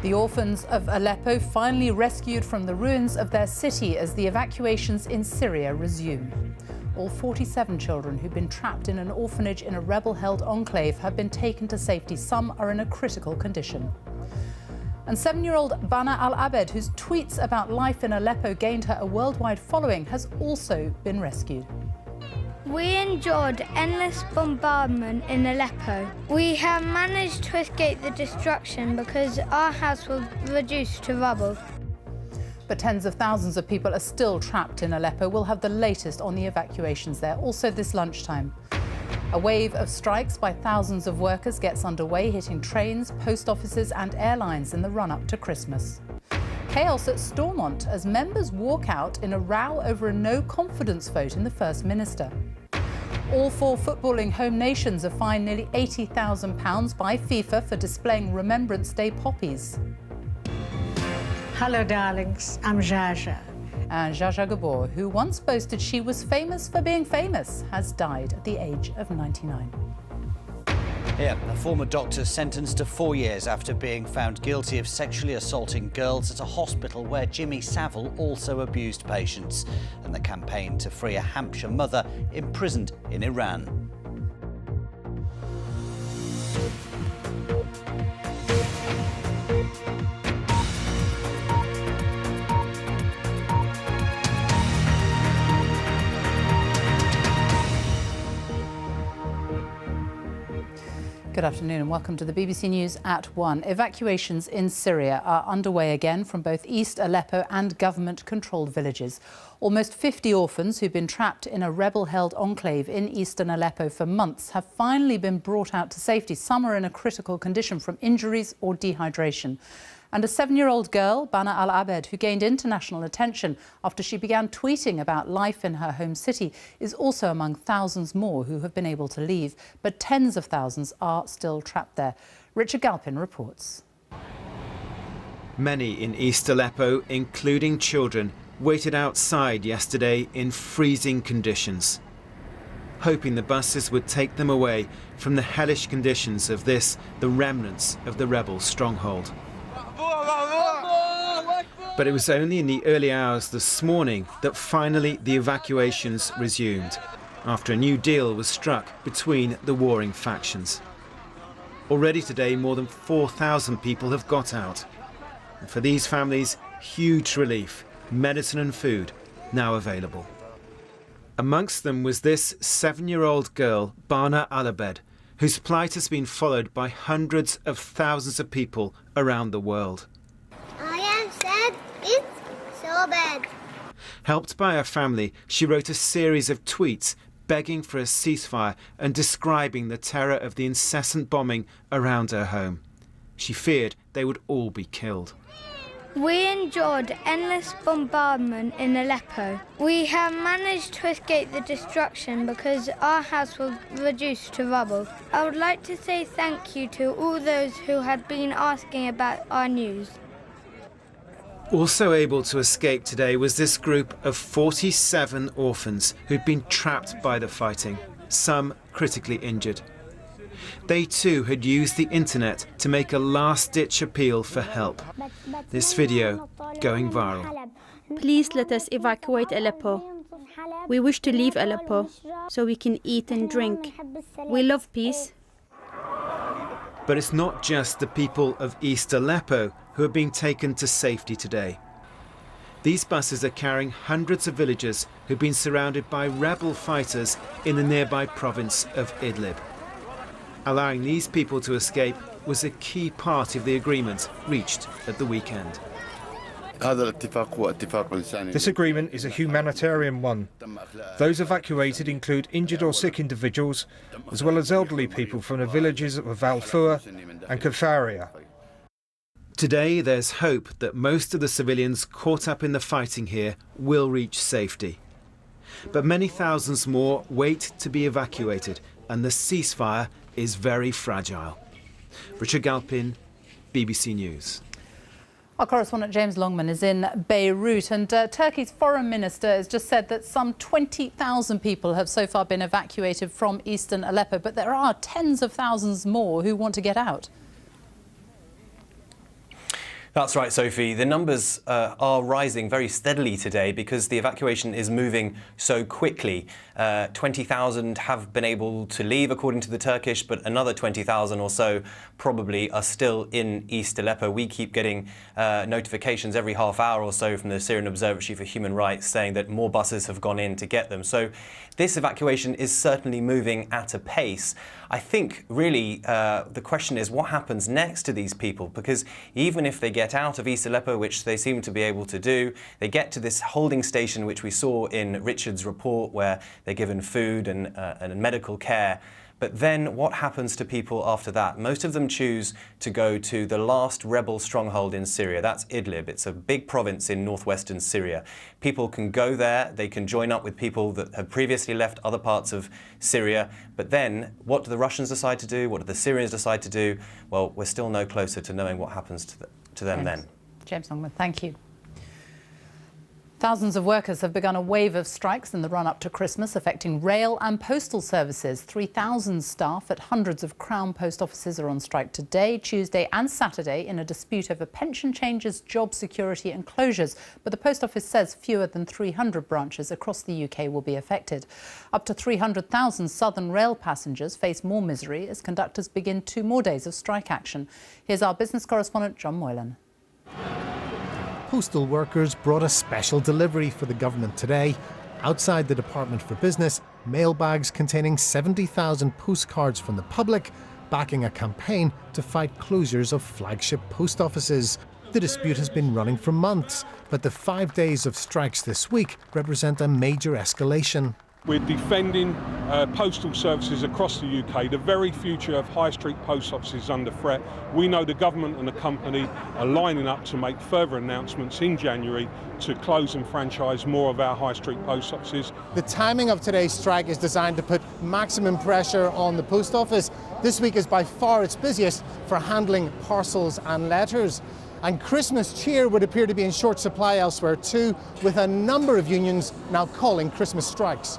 The orphans of Aleppo finally rescued from the ruins of their city as the evacuations in Syria resume. All 47 children who've been trapped in an orphanage in a rebel-held enclave have been taken to safety. Some are in a critical condition. And 7-year-old Bana Al-Abed, whose tweets about life in Aleppo gained her a worldwide following, has also been rescued. We endured endless bombardment in Aleppo. We have managed to escape the destruction because our house was reduced to rubble. But tens of thousands of people are still trapped in Aleppo. We'll have the latest on the evacuations there, also this lunchtime. A wave of strikes by thousands of workers gets underway, hitting trains, post offices and airlines in the run-up to Christmas. Chaos at Stormont as members walk out in a row over a no-confidence vote in the First Minister. All 4 footballing home nations are fined nearly £80,000 by FIFA for displaying Remembrance Day poppies. Hello, darlings. I'm Jaja. And Zsa Zsa Gabor, who once boasted she was famous for being famous, has died at the age of 99. Here, a former doctor sentenced to 4 years after being found guilty of sexually assaulting girls at a hospital where Jimmy Savile also abused patients. And the campaign to free a Hampshire mother imprisoned in Iran. Good afternoon and welcome to the BBC News at 1. Evacuations in Syria are underway again from both East Aleppo and government-controlled villages. Almost 50 orphans who've been trapped in a rebel-held enclave in eastern Aleppo for months have finally been brought out to safety. Some are in a critical condition from injuries or dehydration. And a 7-year-old girl, Bana Al-Abed, who gained international attention after she began tweeting about life in her home city, is also among thousands more who have been able to leave. But tens of thousands are still trapped there. Richard Galpin reports. Many in East Aleppo, including children, waited outside yesterday in freezing conditions, hoping the buses would take them away from the hellish conditions of this, the remnants of the rebel stronghold. But it was only in the early hours this morning that finally the evacuations resumed, after a new deal was struck between the warring factions. Already today, more than 4,000 people have got out. And for these families, huge relief, medicine and food now available. Amongst them was this 7-year-old girl, Bana Al-Abed, whose plight has been followed by hundreds of thousands of people around the world. I am sad. It's so bad. Helped by her family, she wrote a series of tweets begging for a ceasefire and describing the terror of the incessant bombing around her home. She feared they would all be killed. We endured endless bombardment in Aleppo. We have managed to escape the destruction because our house was reduced to rubble. I would like to say thank you to all those who had been asking about our news. Also able to escape today was this group of 47 orphans who'd been trapped by the fighting, some critically injured. They too had used the internet to make a last-ditch appeal for help. This video going viral. Please let us evacuate Aleppo. We wish to leave Aleppo so we can eat and drink. We love peace. But it's not just the people of East Aleppo who are being taken to safety today. These buses are carrying hundreds of villagers who've been surrounded by rebel fighters in the nearby province of Idlib. Allowing these people to escape was a key part of the agreement reached at the weekend. This agreement is a humanitarian one. Those evacuated include injured or sick individuals, as well as elderly people from the villages of Al-Fua and Kafaria. Today, there's hope that most of the civilians caught up in the fighting here will reach safety. But many thousands more wait to be evacuated, and the ceasefire is very fragile. Richard Galpin, BBC News. Our correspondent James Longman is in Beirut, and Turkey's foreign minister has just said that some 20,000 people have so far been evacuated from eastern Aleppo, but there are tens of thousands more who want to get out. That's right, Sophie. The numbers are rising very steadily today because the evacuation is moving so quickly. 20,000 have been able to leave, according to the Turkish, but another 20,000 or so probably are still in East Aleppo. We keep getting notifications every half hour or so from the Syrian Observatory for Human Rights saying that more buses have gone in to get them. So this evacuation is certainly moving at a pace. I think really the question is what happens next to these people, because even if they get out of East Aleppo, which they seem to be able to do, they get to this holding station which we saw in Richard's report where they're given food and medical care. But then what happens to people after that? Most of them choose to go to the last rebel stronghold in Syria. That's Idlib. It's a big province in northwestern Syria. People can go there. They can join up with people that have previously left other parts of Syria. But then what do the Russians decide to do? What do the Syrians decide to do? Well, we're still no closer to knowing what happens to them then. James Longman, thank you. Thousands of workers have begun a wave of strikes in the run-up to Christmas, affecting rail and postal services. 3,000 staff at hundreds of Crown post offices are on strike today, Tuesday and Saturday in a dispute over pension changes, job security and closures. But the Post Office says fewer than 300 branches across the UK will be affected. Up to 300,000 Southern Rail passengers face more misery as conductors begin 2 more days of strike action. Here's our business correspondent, John Moylan. Postal workers brought a special delivery for the government today. Outside the Department for Business, mailbags containing 70,000 postcards from the public, backing a campaign to fight closures of flagship post offices. The dispute has been running for months, but the 5 days of strikes this week represent a major escalation. We're defending postal services across the UK. The very future of high street post offices is under threat. We know the government and the company are lining up to make further announcements in January to close and franchise more of our high street post offices. The timing of today's strike is designed to put maximum pressure on the post office. This week is by far its busiest for handling parcels and letters. And Christmas cheer would appear to be in short supply elsewhere too, with a number of unions now calling Christmas strikes.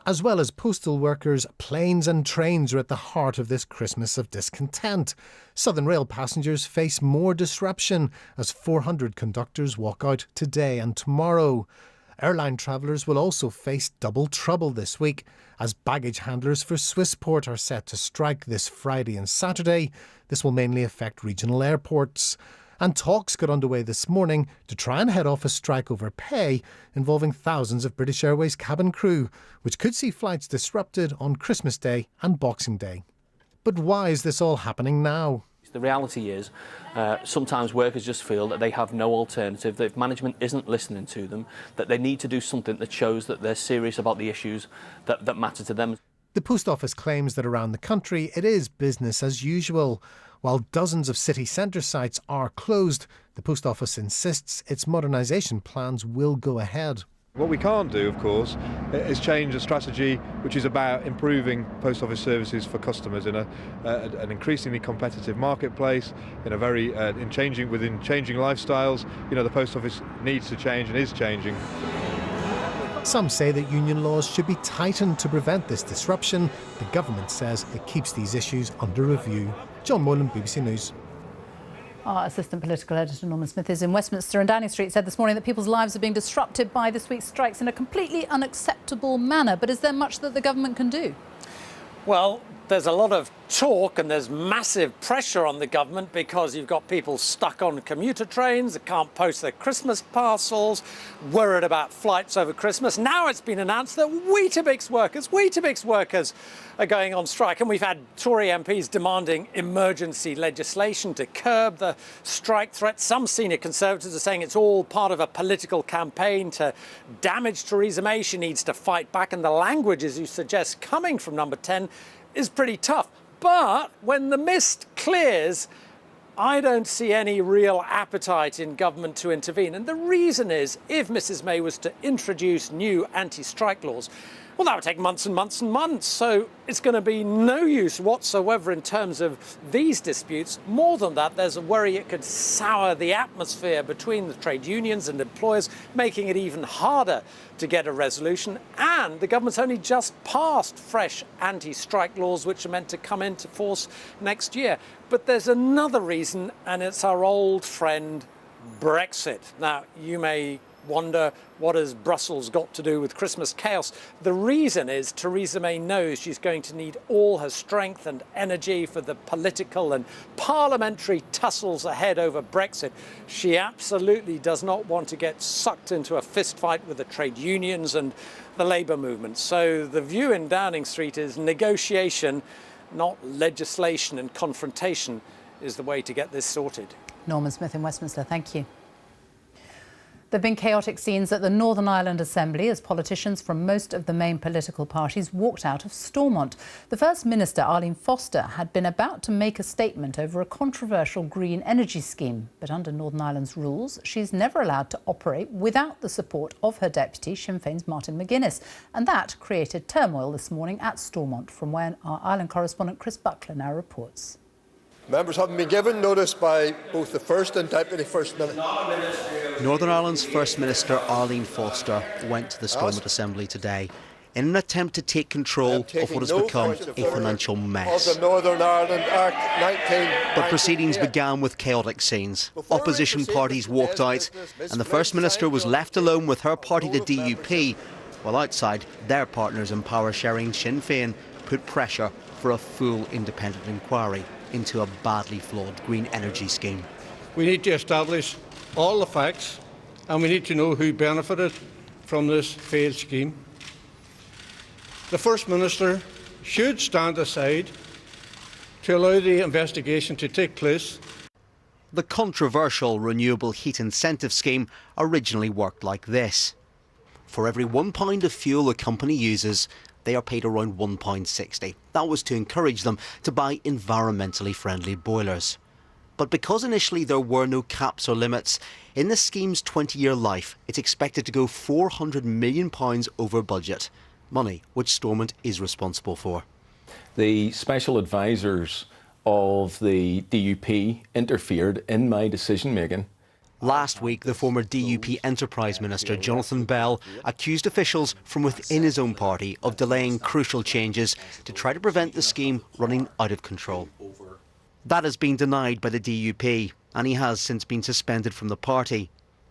As well as postal workers, planes and trains are at the heart of this Christmas of discontent. Southern Rail passengers face more disruption as 400 conductors walk out today and tomorrow. Airline travellers will also face double trouble this week as baggage handlers for Swissport are set to strike this Friday and Saturday. This will mainly affect regional airports. And talks got underway this morning to try and head off a strike over pay involving thousands of British Airways cabin crew, which could see flights disrupted on Christmas Day and Boxing Day. But why is this all happening now? The reality is sometimes workers just feel that they have no alternative, that if management isn't listening to them, that they need to do something that shows that they're serious about the issues that matter to them. The Post Office claims that around the country it is business as usual. While dozens of city centre sites are closed, the Post Office insists its modernisation plans will go ahead. What we can't do, of course, is change a strategy which is about improving post office services for customers in an increasingly competitive marketplace, within changing lifestyles. You know, the post office needs to change and is changing. Some say that union laws should be tightened to prevent this disruption. The government says it keeps these issues under review. John Moylan, BBC News. Our assistant political editor Norman Smith is in Westminster, and Downing Street said this morning that people's lives are being disrupted by this week's strikes in a completely unacceptable manner. But is there much that the government can do? Well, there's a lot of talk and there's massive pressure on the government because you've got people stuck on commuter trains that can't post their Christmas parcels, worried about flights over Christmas. Now it's been announced that Weetabix workers are going on strike, and we've had Tory MPs demanding emergency legislation to curb the strike threat. Some senior Conservatives are saying it's all part of a political campaign to damage Theresa May. She needs to fight back, and the language, as you suggest, coming from Number 10 is pretty tough. But when the mist clears, I don't see any real appetite in government to intervene. And the reason is, if Mrs May was to introduce new anti-strike laws, Well, that would take months and months and months. So it's going to be no use whatsoever in terms of these disputes. More than that, there's a worry it could sour the atmosphere between the trade unions and employers, making it even harder to get a resolution. And the government's only just passed fresh anti-strike laws, which are meant to come into force next year. But there's another reason, and it's our old friend, Brexit. Now, you may wonder, what has Brussels got to do with Christmas chaos? The reason is Theresa May knows she's going to need all her strength and energy for the political and parliamentary tussles ahead over Brexit. She absolutely does not want to get sucked into a fistfight with the trade unions and the labour movement. So the view in Downing Street is negotiation, not legislation, and confrontation is the way to get this sorted. Norman Smith in Westminster, thank you. There have been chaotic scenes at the Northern Ireland Assembly as politicians from most of the main political parties walked out of Stormont. The First Minister, Arlene Foster, had been about to make a statement over a controversial green energy scheme. But under Northern Ireland's rules, she's never allowed to operate without the support of her deputy, Sinn Féin's Martin McGuinness. And that created turmoil this morning at Stormont, from where our Ireland correspondent Chris Buckler now reports. Members haven't been given notice by both the First and Deputy First Minister. Northern Ireland's First Minister Arlene Foster went to the Stormont Assembly today in an attempt to take control of what has become a financial mess. Of the Northern Ireland Act 1998. But proceedings began with chaotic scenes. Opposition parties walked out and the First Minister was left alone with her party, the DUP, while outside their partners in power-sharing Sinn Féin put pressure for a full independent inquiry into a badly flawed green energy scheme. We need to establish all the facts and we need to know who benefited from this failed scheme. The First Minister should stand aside to allow the investigation to take place. The controversial renewable heat incentive scheme originally worked like this. For every £1 of fuel a company uses, they are paid around £1.60. That was to encourage them to buy environmentally friendly boilers. But because initially there were no caps or limits, in the scheme's 20-year life, it's expected to go £400 million over budget, money which Stormont is responsible for. The special advisors of the DUP interfered in my decision-making. Last week, the former DUP Enterprise Minister, Jonathan Bell, accused officials from within his own party of delaying crucial changes to try to prevent the scheme running out of control. That has been denied by the DUP, and he has since been suspended from the party.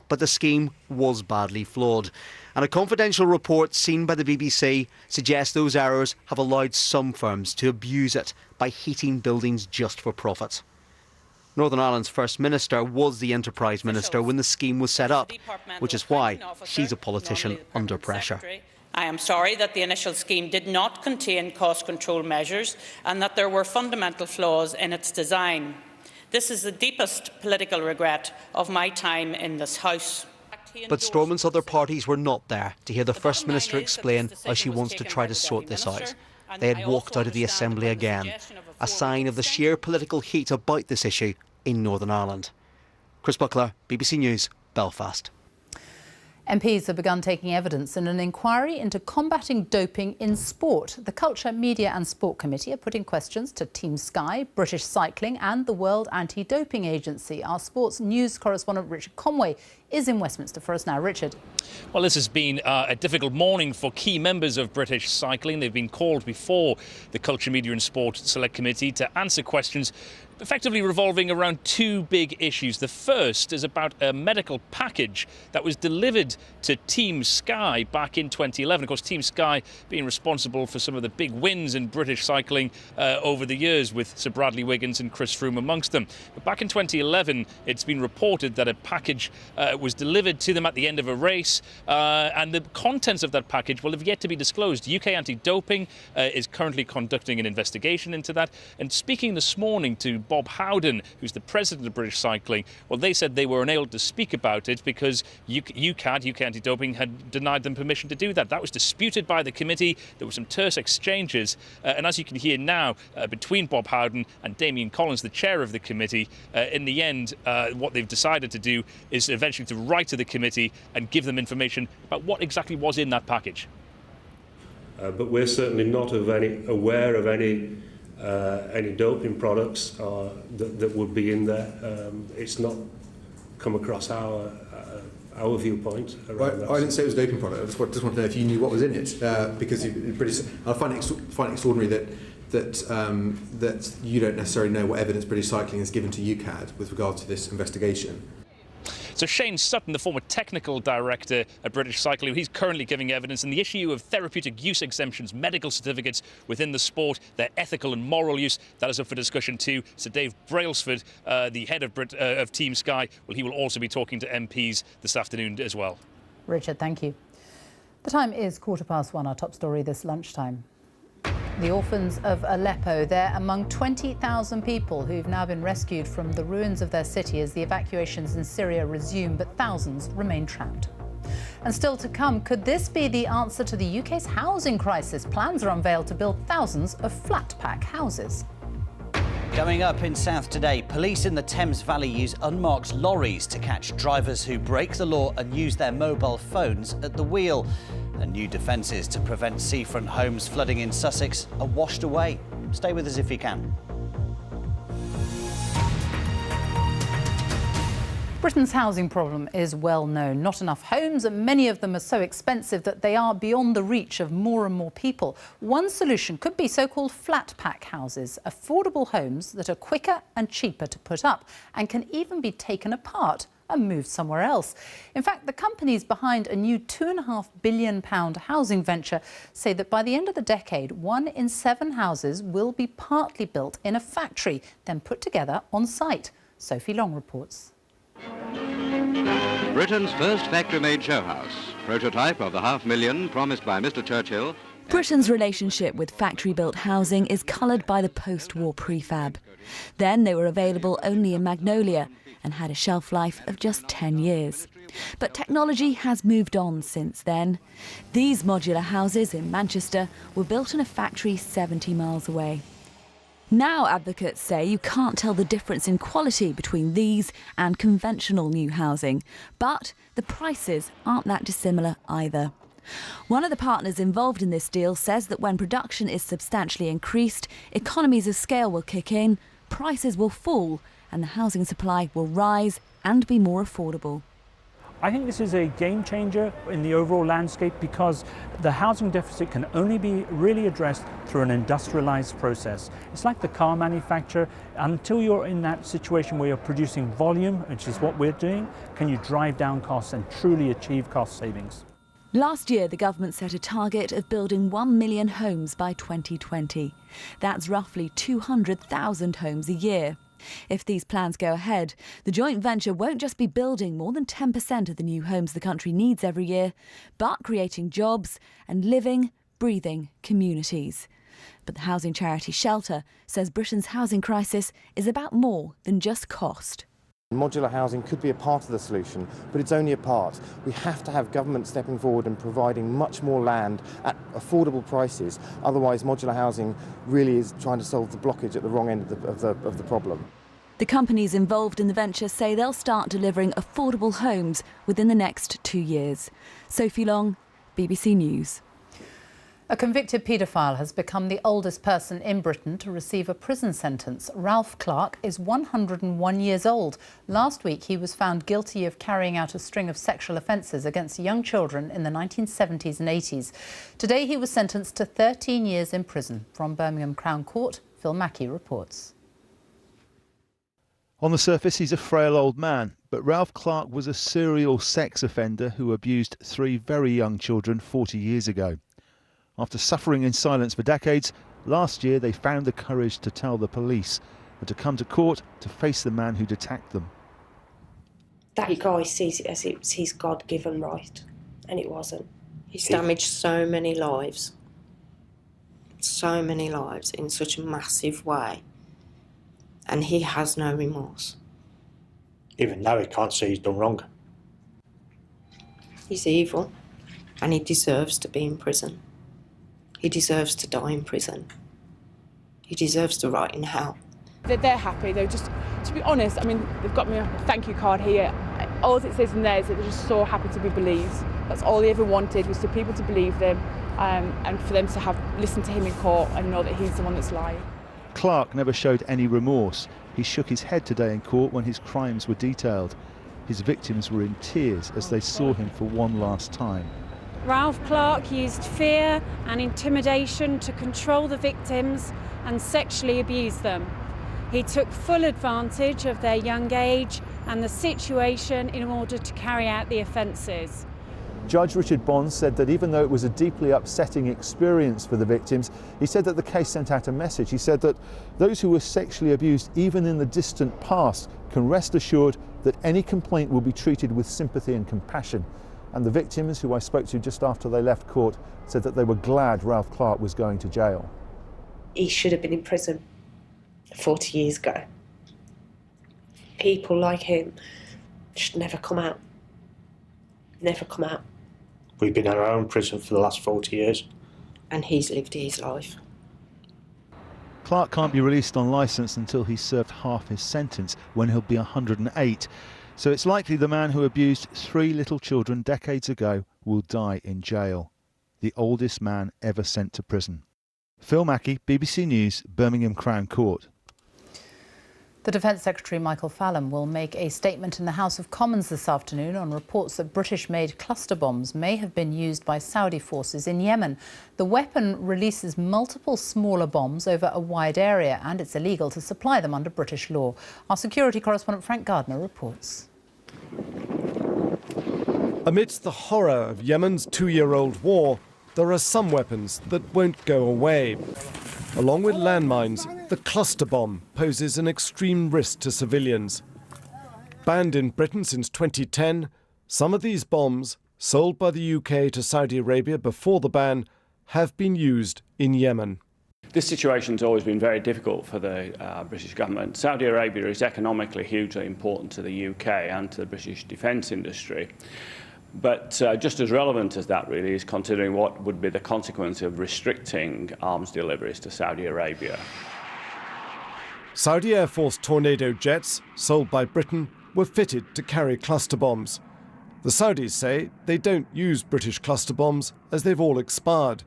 But the scheme was badly flawed, and a confidential report seen by the BBC suggests those errors have allowed some firms to abuse it by heating buildings just for profit. Northern Ireland's First Minister was the Enterprise Minister when the scheme was set up, which is why she's a politician under pressure. I am sorry that the initial scheme did not contain cost control measures and that there were fundamental flaws in its design. This is the deepest political regret of my time in this House. But Stormont's other parties were not there to hear the First Minister explain how she wants to try to sort this out. They had walked out of the Assembly again, a sign of the sheer political heat about this issue in Northern Ireland. Chris Buckler, BBC News, Belfast. MPs have begun taking evidence in an inquiry into combating doping in sport. The Culture, Media and Sport Committee are putting questions to Team Sky, British Cycling and the World Anti-Doping Agency. Our sports news correspondent Richard Conway is in Westminster for us now. Richard. Well, this has been a difficult morning for key members of British Cycling. They've been called before the Culture, Media and Sport Select Committee to answer questions effectively revolving around two big issues. The first is about a medical package that was delivered to Team Sky back in 2011. Of course, Team Sky being responsible for some of the big wins in British cycling over the years, with Sir Bradley Wiggins and Chris Froome amongst them. But back in 2011, it's been reported that a package was delivered to them at the end of a race, and the contents of that package will have yet to be disclosed. UK Anti-Doping is currently conducting an investigation into that. And speaking this morning to Bob Howden, who's the president of British Cycling, well, they said they were unable to speak about it because UK Anti-Doping had denied them permission to do that. That was disputed by the committee. There were some terse exchanges. And as you can hear now, between Bob Howden and Damien Collins, the chair of the committee, in the end, what they've decided to do is eventually to write to the committee and give them information about what exactly was in that package. but we're certainly not aware of any doping products that would be in there. It's not come across our viewpoint around that. I didn't say it was a doping product. I just wanted to know if you knew what was in it, because I find it extraordinary that you don't necessarily know what evidence British Cycling has given to UKAD with regard to this investigation. So Shane Sutton, the former technical director at British Cycling, he's currently giving evidence, and the issue of therapeutic use exemptions, medical certificates within the sport, their ethical and moral use, that is up for discussion too. So Dave Brailsford, the head of Team Sky, well, he will also be talking to MPs this afternoon as well. Richard, thank you. The time is 1:15, our top story this lunchtime. The orphans of Aleppo, they're among 20,000 people who've now been rescued from the ruins of their city as the evacuations in Syria resume, but thousands remain trapped. And still to come, could this be the answer to the UK's housing crisis? Plans are unveiled to build thousands of flat-pack houses. Coming up in South Today, police in the Thames Valley use unmarked lorries to catch drivers who break the law and use their mobile phones at the wheel. And new defences to prevent seafront homes flooding in Sussex are washed away. Stay with us if you can. Britain's housing problem is well known. Not enough homes, and many of them are so expensive that they are beyond the reach of more and more people. One solution could be so-called flat-pack houses, affordable homes that are quicker and cheaper to put up and can even be taken apart and moved somewhere else. In fact, the companies behind a new £2.5 billion housing venture say that by the end of the decade, 1 in 7 houses will be partly built in a factory, then put together on site. Sophie Long reports. Britain's first factory-made show house, prototype of the $500,000 promised by Mr. Churchill. Britain's relationship with factory-built housing is coloured by the post-war prefab. Then they were available only in Magnolia and had a shelf life of just 10 years. But technology has moved on since then. These modular houses in Manchester were built in a factory 70 miles away. Now advocates say you can't tell the difference in quality between these and conventional new housing, but the prices aren't that dissimilar either. One of the partners involved in this deal says that when production is substantially increased, economies of scale will kick in, prices will fall, and the housing supply will rise and be more affordable. I think this is a game changer in the overall landscape because the housing deficit can only be really addressed through an industrialized process. It's like the car manufacturer. Until you're in that situation where you're producing volume, which is what we're doing, can you drive down costs and truly achieve cost savings. Last year, the government set a target of building 1 million homes by 2020. That's roughly 200,000 homes a year. If these plans go ahead, the joint venture won't just be building more than 10% of the new homes the country needs every year, but creating jobs and living, breathing communities. But the housing charity Shelter says Britain's housing crisis is about more than just cost. Modular housing could be a part of the solution, but it's only a part. We have to have government stepping forward and providing much more land at affordable prices. Otherwise, modular housing really is trying to solve the blockage at the wrong end of the problem. The companies involved in the venture say they'll start delivering affordable homes within the next 2 years. Sophie Long, BBC News. A convicted paedophile has become the oldest person in Britain to receive a prison sentence. Ralph Clark is 101 years old. Last week, he was found guilty of carrying out a string of sexual offences against young children in the 1970s and 80s. Today, he was sentenced to 13 years in prison. From Birmingham Crown Court, Phil Mackey reports. On the surface, he's a frail old man, but Ralph Clark was a serial sex offender who abused 3 very young children 40 years ago. After suffering in silence for decades, last year they found the courage to tell the police and to come to court to face the man who'd attacked them. That guy sees it as it's his God-given right, and it wasn't. He's damaged so many lives in such a massive way, and he has no remorse. Even though he can't see he's done wrong. He's evil, and he deserves to be in prison. He deserves to die in prison. He deserves to rot in hell. They're happy. They're just, to be honest, I mean, they've got me a thank you card here. All it says in there is that they're just so happy to be believed. That's all they ever wanted, was for people to believe them, and for them to have listened to him in court and know that he's the one that's lying. Clark never showed any remorse. He shook his head today in court when his crimes were detailed. His victims were in tears as they saw him for one last time. Ralph Clark used fear and intimidation to control the victims and sexually abuse them. He took full advantage of their young age and the situation in order to carry out the offences. Judge Richard Bond said that even though it was a deeply upsetting experience for the victims, he said that the case sent out a message. He said that those who were sexually abused, even in the distant past, can rest assured that any complaint will be treated with sympathy and compassion. And the victims, who I spoke to just after they left court, said that they were glad Ralph Clark was going to jail. He should have been in prison 40 years ago. People like him should never come out. Never come out. We've been in our own prison for the last 40 years. And he's lived his life. Clark can't be released on licence until he's served half his sentence, when he'll be 108. So it's likely the man who abused 3 little children decades ago will die in jail. The oldest man ever sent to prison. Phil Mackey, BBC News, Birmingham Crown Court. The Defence Secretary Michael Fallon will make a statement in the House of Commons this afternoon on reports that British-made cluster bombs may have been used by Saudi forces in Yemen. The weapon releases multiple smaller bombs over a wide area, and it's illegal to supply them under British law. Our security correspondent Frank Gardner reports. Amidst the horror of Yemen's 2-year-old war, there are some weapons that won't go away. Along with landmines, the cluster bomb poses an extreme risk to civilians. Banned in Britain since 2010, some of these bombs, sold by the UK to Saudi Arabia before the ban, have been used in Yemen. This situation has always been very difficult for the British government. Saudi Arabia is economically hugely important to the UK and to the British defence industry. But just as relevant as that really is considering what would be the consequence of restricting arms deliveries to Saudi Arabia. Saudi Air Force Tornado jets, sold by Britain, were fitted to carry cluster bombs. The Saudis say they don't use British cluster bombs as they've all expired.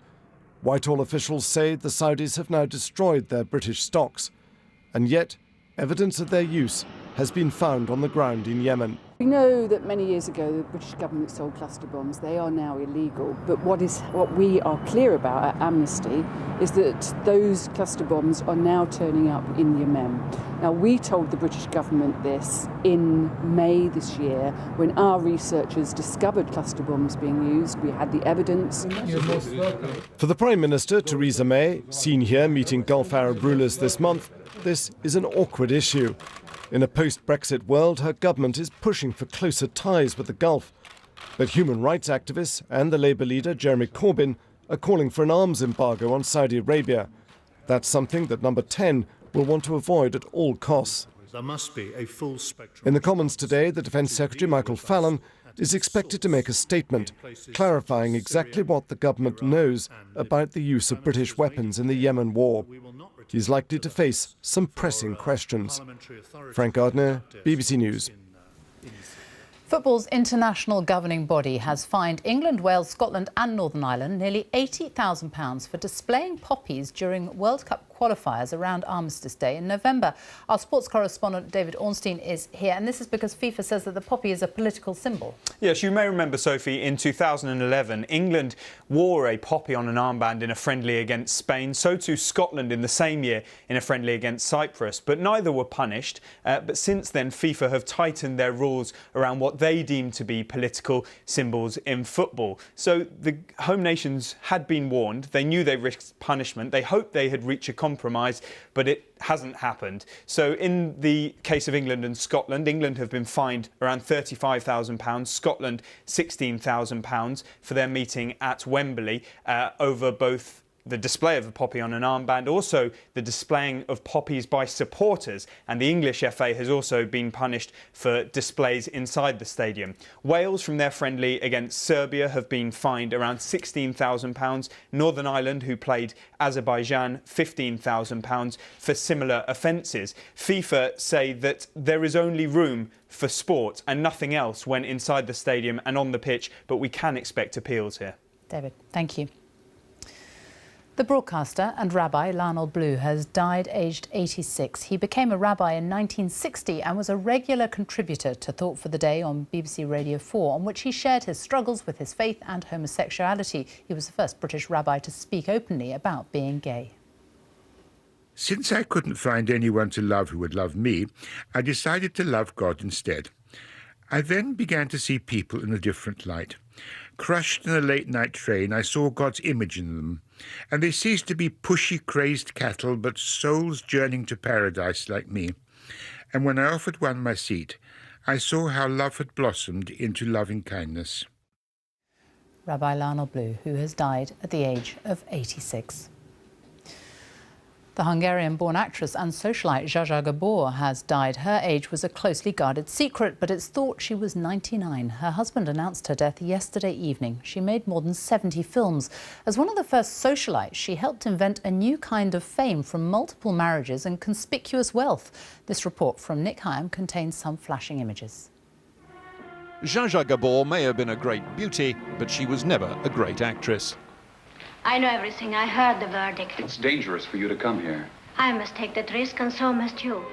Whitehall officials say the Saudis have now destroyed their British stocks. And yet, evidence of their use has been found on the ground in Yemen. We know that many years ago the British government sold cluster bombs. They are now illegal. But what we are clear about at Amnesty is that those cluster bombs are now turning up in Yemen. Now, we told the British government this in May this year when our researchers discovered cluster bombs being used. We had the evidence. For the Prime Minister, Theresa May, seen here meeting Gulf Arab rulers this month, this is an awkward issue. In a post-Brexit world, her government is pushing for closer ties with the Gulf. But human rights activists and the Labour leader Jeremy Corbyn are calling for an arms embargo on Saudi Arabia. That's something that Number 10 will want to avoid at all costs. There must be a full spectrum. In the Commons today, the Defence Secretary Michael Fallon is expected to make a statement clarifying exactly what the government knows about the use of British weapons in the Yemen war. He's likely to face some pressing questions. Frank Gardner, BBC News. Football's international governing body has fined England, Wales, Scotland and Northern Ireland nearly £80,000 for displaying poppies during World Cup qualifiers around Armistice Day in November. Our sports correspondent David Ornstein is here, and this is because FIFA says that the poppy is a political symbol. Yes, you may remember, Sophie, in 2011, England wore a poppy on an armband in a friendly against Spain. So too Scotland in the same year in a friendly against Cyprus. But neither were punished. But since then, FIFA have tightened their rules around what they deem to be political symbols in football. So the home nations had been warned. They knew they risked punishment. They hoped they had reached a compromise, but it hasn't happened. So in the case of England and Scotland, England have been fined around £35,000, Scotland £16,000 for their meeting at Wembley over both the display of a poppy on an armband, also the displaying of poppies by supporters, and the English FA has also been punished for displays inside the stadium. Wales, from their friendly against Serbia, have been fined around £16,000. Northern Ireland, who played Azerbaijan, £15,000 for similar offences. FIFA say that there is only room for sport and nothing else when inside the stadium and on the pitch, but we can expect appeals here. David, thank you. The broadcaster and rabbi Lionel Blue has died aged 86. He became a rabbi in 1960 and was a regular contributor to Thought for the Day on BBC Radio 4, on which he shared his struggles with his faith and homosexuality. He was the first British rabbi to speak openly about being gay. Since I couldn't find anyone to love who would love me, I decided to love God instead. I then began to see people in a different light. Crushed in a late-night train, I saw God's image in them, and they ceased to be pushy, crazed cattle, but souls journeying to paradise like me. And when I offered one my seat, I saw how love had blossomed into loving kindness. Rabbi Lionel Blue, who has died at the age of 86. The Hungarian-born actress and socialite Zsa Zsa Gabor has died. Her age was a closely guarded secret, but it's thought she was 99. Her husband announced her death yesterday evening. She made more than 70 films. As one of the first socialites, she helped invent a new kind of fame from multiple marriages and conspicuous wealth. This report from Nick Hyam contains some flashing images. Zsa Zsa Gabor may have been a great beauty, but she was never a great actress. I know everything. I heard the verdict. It's dangerous for you to come here. I must take that risk, and so must you.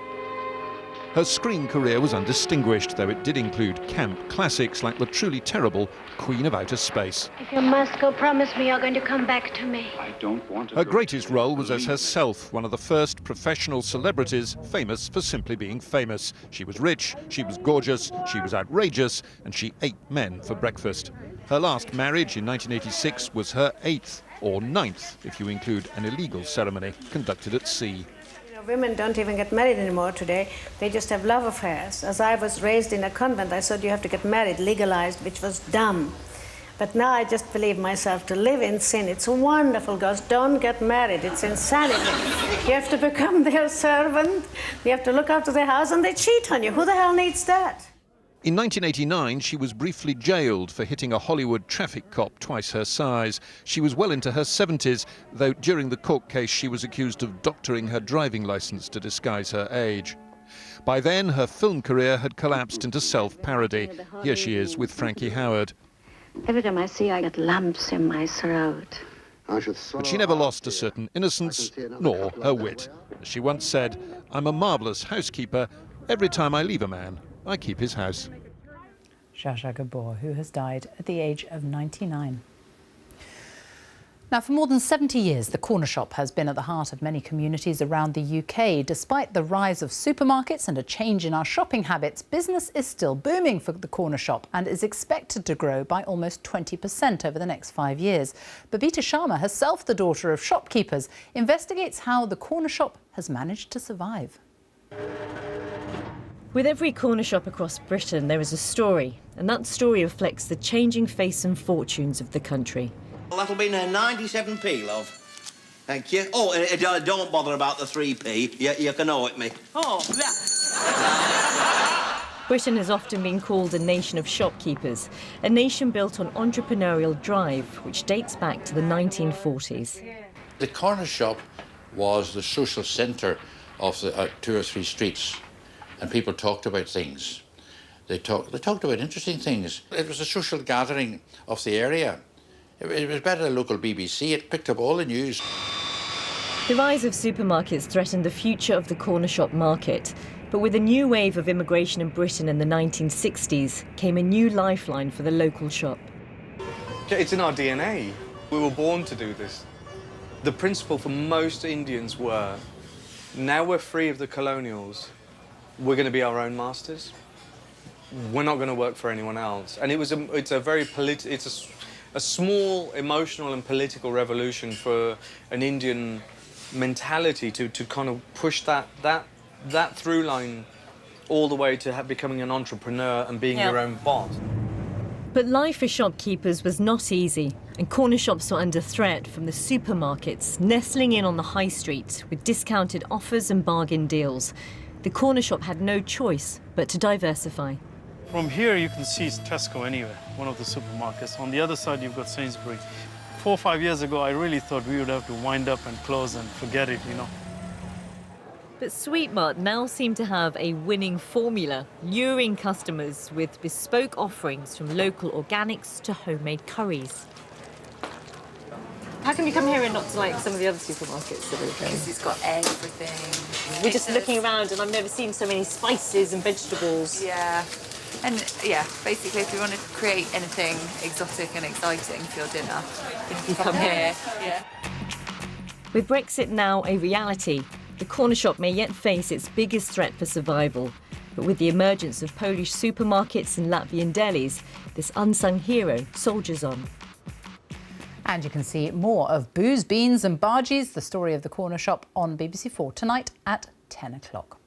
Her screen career was undistinguished, though it did include camp classics like the truly terrible Queen of Outer Space. If you must go, promise me you're going to come back to me. I don't want to. Her greatest role was as herself, one of the first professional celebrities famous for simply being famous. She was rich, she was gorgeous, she was outrageous, and she ate men for breakfast. Her last marriage in 1986 was her 8th, or 9th, if you include an illegal ceremony conducted at sea. Women don't even get married anymore today. They just have love affairs. As I was raised in a convent, I thought you have to get married, legalized, which was dumb. But now I just believe myself to live in sin. It's wonderful, girls. Don't get married. It's insanity. You have to become their servant. You have to look after their house, and they cheat on you. Who the hell needs that? In 1989, she was briefly jailed for hitting a Hollywood traffic cop twice her size. She was well into her 70s, though during the court case she was accused of doctoring her driving licence to disguise her age. By then, her film career had collapsed into self-parody. Here she is with Frankie Howerd. Every time I see, I get lumps in my throat. But she never lost a certain innocence, nor her wit. As she once said, "I'm a marvellous housekeeper. Every time I leave a man, I keep his house." Zsa Zsa Gabor, who has died at the age of 99. Now, for more than 70 years, the corner shop has been at the heart of many communities around the UK. Despite the rise of supermarkets and a change in our shopping habits, business is still booming for the corner shop and is expected to grow by almost 20% over the next 5 years. Babita Sharma, herself the daughter of shopkeepers, investigates how the corner shop has managed to survive. With every corner shop across Britain, there is a story, and that story reflects the changing face and fortunes of the country. Well, that'll be 97p, love. Thank you. Oh, don't bother about the 3p. You can owe it me. Oh, that. Britain has often been called a nation of shopkeepers, a nation built on entrepreneurial drive, which dates back to the 1940s. The corner shop was the social centre of the 2 or 3 streets. And people talked about things. They talked about interesting things. It was a social gathering of the area. It was better than local BBC. It picked up all the news. The rise of supermarkets threatened the future of the corner shop market. But with a new wave of immigration in Britain in the 1960s came a new lifeline for the local shop. It's in our DNA. We were born to do this. The principle for most Indians were, now we're free of the colonials, we're going to be our own masters. We're not going to work for anyone else. And it's a small emotional and political revolution for an Indian mentality to kind of push that through line all the way to becoming an entrepreneur and being your own boss. But life for shopkeepers was not easy, and corner shops were under threat from the supermarkets nestling in on the high street with discounted offers and bargain deals. The corner shop had no choice but to diversify. From here you can see Tesco anywhere, one of the supermarkets. On the other side you've got Sainsbury's. 4 or 5 years ago I really thought we would have to wind up and close and forget it, you know. But Sweetmart now seem to have a winning formula, luring customers with bespoke offerings from local organics to homemade curries. How come you come here and not to like some of the other supermarkets that are going? Because it's got everything. We're just looking around and I've never seen so many spices and vegetables. Yeah. And yeah, basically if you want to create anything exotic and exciting for your dinner, you come here. Yeah. With Brexit now a reality, the corner shop may yet face its biggest threat for survival. But with the emergence of Polish supermarkets and Latvian delis, this unsung hero soldiers on. And you can see more of booze, beans and bargees, the story of the corner shop, on BBC4 tonight at 10 o'clock.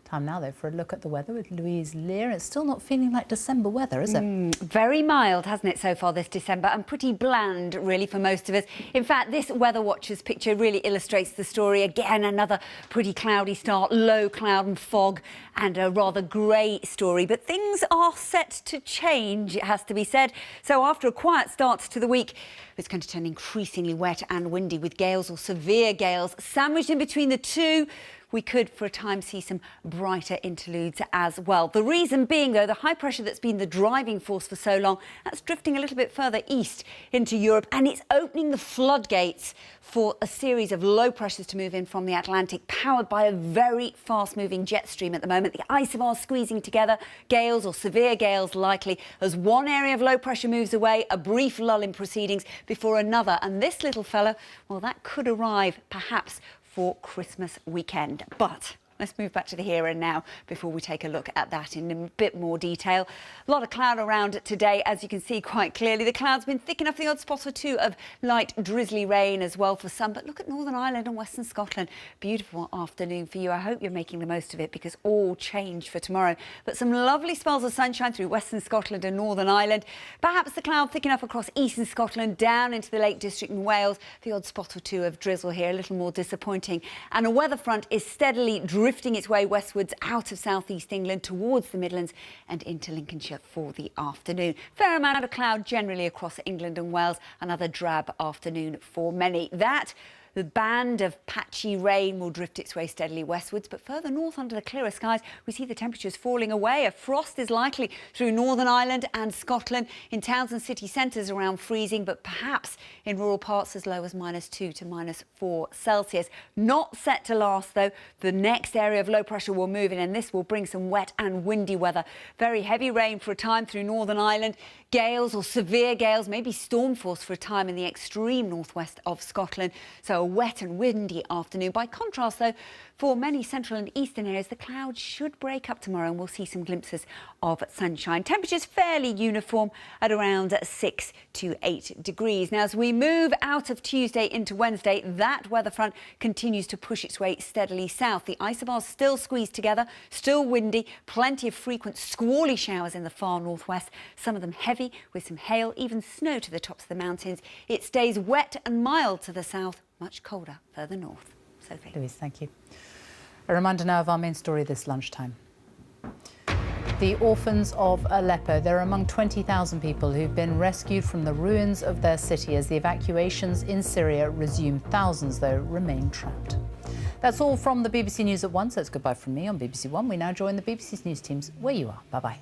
Time now, though, for a look at the weather with Louise Lear. It's still not feeling like December weather, is it? Very mild, hasn't it, so far this December, and pretty bland, really, for most of us. In fact, this Weather Watchers picture really illustrates the story. Again, another pretty cloudy start, low cloud and fog, and a rather grey story. But things are set to change, it has to be said. So after a quiet start to the week, it's going to turn increasingly wet and windy, with gales or severe gales sandwiched in between the two. We could, for a time, see some brighter interludes as well. The reason being, though, the high pressure that's been the driving force for so long, that's drifting a little bit further east into Europe, and it's opening the floodgates for a series of low pressures to move in from the Atlantic, powered by a very fast-moving jet stream at the moment. The isobars squeezing together, gales or severe gales likely as one area of low pressure moves away, a brief lull in proceedings before another. And this little fella, well, that could arrive perhaps for Christmas weekend. But let's move back to the here and now before we take a look at that in a bit more detail. A lot of cloud around today, as you can see quite clearly. The clouds been thick enough, the odd spot or two of light drizzly rain as well for some. But look at Northern Ireland and Western Scotland. Beautiful afternoon for you. I hope you're making the most of it, because all change for tomorrow. But some lovely spells of sunshine through Western Scotland and Northern Ireland. Perhaps the cloud thick enough across eastern Scotland down into the Lake District and Wales. The odd spot or two of drizzle here, a little more disappointing. And a weather front is steadily drifting its way westwards out of southeast England towards the Midlands and into Lincolnshire for the afternoon. Fair amount of cloud generally across England and Wales. Another drab afternoon for many. The band of patchy rain will drift its way steadily westwards, but further north under the clearer skies, we see the temperatures falling away. A frost is likely through Northern Ireland and Scotland, in towns and city centres around freezing, but perhaps in rural parts as low as -2 to -4 Celsius. Not set to last, though. The next area of low pressure will move in, and this will bring some wet and windy weather. Very heavy rain for a time through Northern Ireland. Gales or severe gales, maybe storm force for a time in the extreme northwest of Scotland. So a wet and windy afternoon. By contrast, though, for many central and eastern areas, the clouds should break up tomorrow and we'll see some glimpses of sunshine. Temperatures fairly uniform at around 6 to 8 degrees. Now, as we move out of Tuesday into Wednesday, that weather front continues to push its way steadily south. The isobars still squeezed together, still windy, plenty of frequent squally showers in the far northwest, some of them heavy with some hail, even snow to the tops of the mountains. It stays wet and mild to the south, much colder further north. Sophie. Louise, thank you. A reminder now of our main story this lunchtime. The orphans of Aleppo. They're among 20,000 people who've been rescued from the ruins of their city as the evacuations in Syria resume. Thousands, though, remain trapped. That's all from the BBC News at 1. So it's goodbye from me on BBC One. We now join the BBC News teams where you are. Bye-bye.